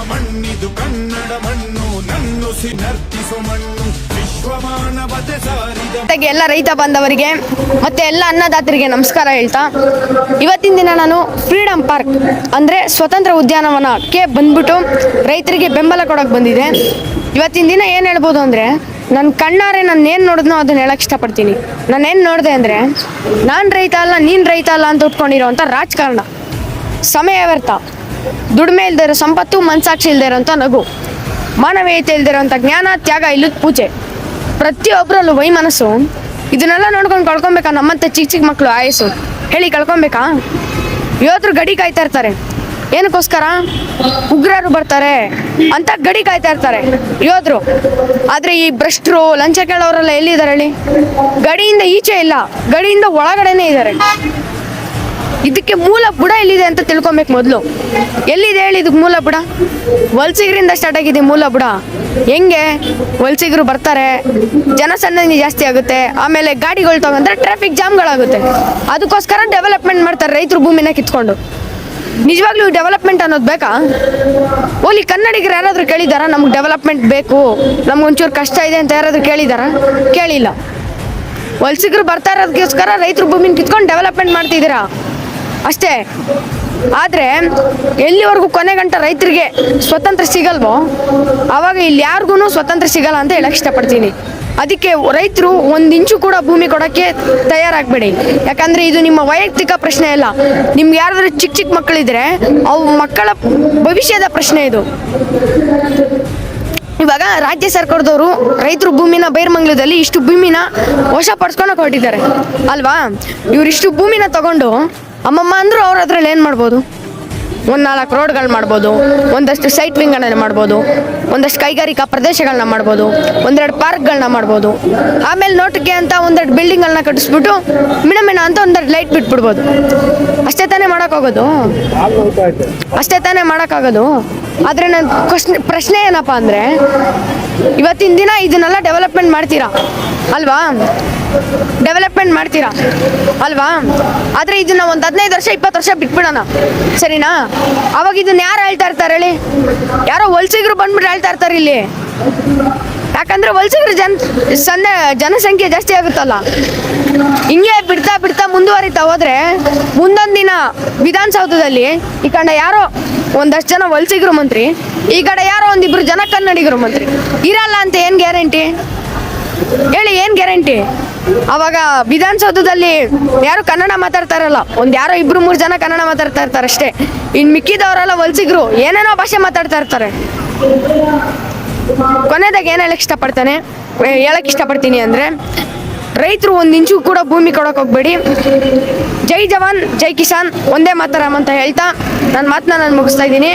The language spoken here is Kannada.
ಮಣ್ಣಿದು ಕನ್ನಡ ಮಣ್ಣು ನನ್ನುಸಿ ನರ್ತಿಸು ಮಣ್ಣು ವಿಶ್ವಮಾನವತೆ ಸಾರಿದ ಎಲ್ಲ ರೈತ ಬಾಂಧವರಿಗೆ ಮತ್ತೆ ಎಲ್ಲ ಅನ್ನದಾತರಿಗೆ ನಮಸ್ಕಾರ ಹೇಳ್ತಾ ಇವತ್ತಿನ ದಿನ ನಾನು ಫ್ರೀಡಂ ಪಾರ್ಕ್ ಅಂದರೆ ಸ್ವತಂತ್ರ ಉದ್ಯಾನವನಕ್ಕೆ ಬಂದ್ಬಿಟ್ಟು ರೈತರಿಗೆ ಬೆಂಬಲ ಕೊಡೋಕೆ ಬಂದಿದೆ. ಇವತ್ತಿನ ದಿನ ಏನು ಹೇಳ್ಬೋದು ಅಂದರೆ ನನ್ನ ಕಣ್ಣಾರೆ ನಾನು ಏನು ನೋಡಿದ್ನೋ ಅದನ್ನ ಹೇಳಕ್ಕೆ ಇಷ್ಟಪಡ್ತೀನಿ. ನಾನೇನು ನೋಡಿದೆ ಅಂದರೆ ನಾನು ರೈತ ಅಲ್ಲ ನೀನು ರೈತ ಅಲ್ಲ ಅಂತ ಉಟ್ಕೊಂಡಿರೋವಂಥ ರಾಜಕಾರಣ, ಸಮಯ ವ್ಯರ್ಥ, ದುಡಿಮೆ ಇಲ್ದೇ ಇರೋ ಸಂಪತ್ತು, ಮನಸಾಕ್ಷಿ ಇಲ್ದೇ ಇರೋಂಥ ನಗು, ಮಾನವೀಯತೆ ಇಲ್ದೇ ಇರೋಂಥ ಜ್ಞಾನ, ತ್ಯಾಗ ಇಲ್ಲದ ಪೂಜೆ, ಪ್ರತಿಯೊಬ್ಬರಲ್ಲೂ ವೈಮನಸ್ಸು, ಇದನ್ನೆಲ್ಲ ನೋಡ್ಕೊಂಡು ಕಳ್ಕೊಬೇಕಾ? ನಮ್ಮಂತೆ ಚಿಕ್ಕ ಚಿಕ್ಕ ಮಕ್ಕಳು ಆಯಸ್ಸು ಹೇಳಿ ಕಳ್ಕೊಬೇಕಾ? ಯೋಧರು ಗಡಿ ಕಾಯ್ತಾ ಇರ್ತಾರೆ. ಏನಕ್ಕೋಸ್ಕರ? ಉಗ್ರರು ಬರ್ತಾರೆ ಅಂತ ಗಡಿ ಕಾಯ್ತಾ ಇರ್ತಾರೆ ಯೋಧರು. ಆದರೆ ಈ ಭ್ರಷ್ಟರು, ಲಂಚ ಕೇಳೋರೆಲ್ಲ ಎಲ್ಲಿದ್ದಾರೆ ಹೇಳಿ? ಗಡಿಯಿಂದ ಈಚೆ ಇಲ್ಲ, ಗಡಿಯಿಂದ ಒಳಗಡೆನೇ ಇದ್ದಾರೆ. ಇದಕ್ಕೆ ಮೂಲ ಬುಡ ಎಲ್ಲಿದೆ ಅಂತ ತಿಳ್ಕೊಬೇಕು ಮೊದಲು. ಎಲ್ಲಿದೆ ಹೇಳಿ ಇದಕ್ಕೆ ಮೂಲ ಬುಡ? ವಲಸಿಗರಿಂದ ಸ್ಟಾರ್ಟ್ ಆಗಿದೆ ಮೂಲ ಬುಡ. ಹೆಂಗೆ? ವಲಸಿಗರು ಬರ್ತಾರೆ, ಜನಸಂದಣಿ ಜಾಸ್ತಿ ಆಗುತ್ತೆ, ಆಮೇಲೆ ಗಾಡಿಗಳು ತಗೊಂಡ್ರೆ ಟ್ರಾಫಿಕ್ ಜಾಮ್ಗಳಾಗುತ್ತೆ. ಅದಕ್ಕೋಸ್ಕರ ಡೆವಲಪ್ಮೆಂಟ್ ಮಾಡ್ತಾರೆ ರೈತರು ಭೂಮಿನ ಕಿತ್ಕೊಂಡು. ನಿಜವಾಗ್ಲೂ ಡೆವಲಪ್ಮೆಂಟ್ ಅನ್ನೋದು ಬೇಕಾ? ಓಲಿ ಕನ್ನಡಿಗರು ಯಾರಾದರೂ ಕೇಳಿದಾರ ನಮ್ಗೆ ಡೆವಲಪ್ಮೆಂಟ್ ಬೇಕು, ನಮ್ಗೊಂಚೂರು ಕಷ್ಟ ಇದೆ ಅಂತ ಯಾರಾದರೂ ಕೇಳಿದಾರ? ಕೇಳಿಲ್ಲ. ವಲಸಿಗರು ಬರ್ತಾ ಇರೋದಕ್ಕೋಸ್ಕರ ರೈತರು ಭೂಮಿನ ಕಿತ್ಕೊಂಡು ಡೆವಲಪ್ಮೆಂಟ್ ಮಾಡ್ತಿದ್ದೀರಾ ಅಷ್ಟೇ. ಆದರೆ ಎಲ್ಲಿವರೆಗೂ ಕೊನೆಗಂಟ ರೈತರಿಗೆ ಸ್ವತಂತ್ರ ಸಿಗಲ್ವೋ ಆವಾಗ ಇಲ್ಲಿ ಯಾರಿಗೂ ಸ್ವತಂತ್ರ ಸಿಗಲ್ಲ ಅಂತ ಹೇಳಕ್ಕೆ ಇಷ್ಟಪಡ್ತೀನಿ. ಅದಕ್ಕೆ ರೈತರು ಒಂದು ಇಂಚು ಕೂಡ ಭೂಮಿ ಕೊಡೋಕ್ಕೆ ತಯಾರಾಗಬೇಡಿ. ಯಾಕಂದರೆ ಇದು ನಿಮ್ಮ ವೈಯಕ್ತಿಕ ಪ್ರಶ್ನೆ ಅಲ್ಲ. ನಿಮ್ಗೆ ಯಾರಾದರೂ ಚಿಕ್ಕ ಚಿಕ್ಕ ಮಕ್ಕಳಿದ್ರೆ ಅವು ಮಕ್ಕಳ ಭವಿಷ್ಯದ ಪ್ರಶ್ನೆ ಇದು. ಇವಾಗ ರಾಜ್ಯ ಸರ್ಕಾರದವರು ರೈತರು ಭೂಮಿನ ಬೈರ್ಮಂಗ್ಲದಲ್ಲಿ ಇಷ್ಟು ಭೂಮಿನ ವಶಪಡಿಸ್ಕೊಂಡು ಹೊರಟಿದ್ದಾರೆ ಅಲ್ವಾ? ಇವರಿಷ್ಟು ಭೂಮಿನ ತಗೊಂಡು ಅಮ್ಮಮ್ಮ ಅಂದರು ಅವ್ರ ಅದ್ರಲ್ಲಿ ಏನು ಮಾಡ್ಬೋದು? ಒಂದು 4 ರೋಡ್ಗಳು ಮಾಡ್ಬೋದು, ಒಂದಷ್ಟು ಸೈಟ್ ವಿಂಗ್ಗಳನ್ನ ಮಾಡ್ಬೋದು, ಒಂದಷ್ಟು ಕೈಗಾರಿಕಾ ಪ್ರದೇಶಗಳನ್ನ ಮಾಡ್ಬೋದು, 1-2 ಪಾರ್ಕ್ಗಳನ್ನ ಮಾಡ್ಬೋದು. ಆಮೇಲೆ ನೋಟಕ್ಕೆ ಅಂತ 1-2 ಬಿಲ್ಡಿಂಗ್ಗಳನ್ನ ಕಟ್ಟಿಸ್ಬಿಟ್ಟು ಮಿಣ ಅಂತ 1-2 ಲೈಟ್ ಬಿಟ್ಬಿಡ್ಬೋದು. ಅಷ್ಟೇ ತಾನೇ ಮಾಡೋಕ್ಕಾಗೋದು? ಅಷ್ಟೇ ತಾನೇ ಮಾಡೋಕ್ಕಾಗೋದು? ಆದರೆ ನನ್ನ ಪ್ರಶ್ನೆ ಏನಪ್ಪ ಅಂದರೆ, ಇವತ್ತಿನ ದಿನ ಇದನ್ನೆಲ್ಲ ಡೆವಲಪ್ಮೆಂಟ್ ಮಾಡ್ತೀರಾ ಅಲ್ವಾ? ಡೆವಲಪ್ಮೆಂಟ್ ಮಾಡ್ತೀರಾ ಅಲ್ವಾ? ಆದರೆ ಇದನ್ನ ಒಂದು 15 ವರ್ಷ 20 ವರ್ಷ ಬಿಟ್ಬಿಡೋಣ, ಸರಿನಾ? ಅವಾಗ ಇದನ್ನ ಯಾರು ಹೇಳ್ತಾ ಇರ್ತಾರೆ ಹೇಳಿ? ಯಾರೋ ವಲಸಿಗರು ಬಂದ್ಬಿಟ್ಟು ಹೇಳ್ತಾ ಇರ್ತಾರೆ ಇಲ್ಲಿ. ಯಾಕಂದ್ರೆ ವಲಸಿಗರು ಜನಸಂಖ್ಯೆ ಜಾಸ್ತಿ ಆಗುತ್ತಲ್ಲ. ಹಿಂಗೆ ಬಿಡ್ತಾ ಬಿಡ್ತಾ ಮುಂದುವರಿತಾ ಹೋದ್ರೆ ಮುಂದೊಂದು ದಿನ ವಿಧಾನಸೌಧದಲ್ಲಿ ಈ ಕಡೆ ಯಾರೋ ಒಂದಷ್ಟು ಜನ ವಲಸಿಗರು ಮಂತ್ರಿ, ಈ ಕಡೆ ಯಾರೋ 1-2 ಜನ ಕನ್ನಡಿಗರು ಮಂತ್ರಿ ಇರಲ್ಲ ಅಂತ ಏನು ಗ್ಯಾರಂಟಿ ಹೇಳಿ? ಏನು ಗ್ಯಾರಂಟಿ? ಅವಾಗ ವಿಧಾನಸೌಧದಲ್ಲಿ ಯಾರು ಕನ್ನಡ ಮಾತಾಡ್ತಾರಲ್ಲ, ಯಾರೋ 2-3 ಜನ ಕನ್ನಡ ಮಾತಾಡ್ತಾ ಇರ್ತಾರೆ ಅಷ್ಟೇ. ಇನ್ನು ಮಿಕ್ಕಿದವರೆಲ್ಲ ವಲಸಿಗರು ಏನೇನೋ ಭಾಷೆ ಮಾತಾಡ್ತಾ ಇರ್ತಾರೆ. ಕೊನೆದಾಗ ಏನು ಹೇಳಕ್ಕೆ ಇಷ್ಟಪಡ್ತೀನಿ ಅಂದರೆ, ರೈತರು 1 ಇಂಚು ಕೂಡ ಭೂಮಿ ಕೊಡೋಕೆ ಹೋಗ್ಬೇಡಿ. ಜೈ ಜವಾನ್ ಜೈ ಕಿಸಾನ್, ಒಂದೇ ಮಾತರಂ ಅಂತ ಹೇಳ್ತಾ ನನ್ನ ಮಾತನ್ನ ನಾನು ಮುಗಿಸ್ತಾ ಇದ್ದೀನಿ.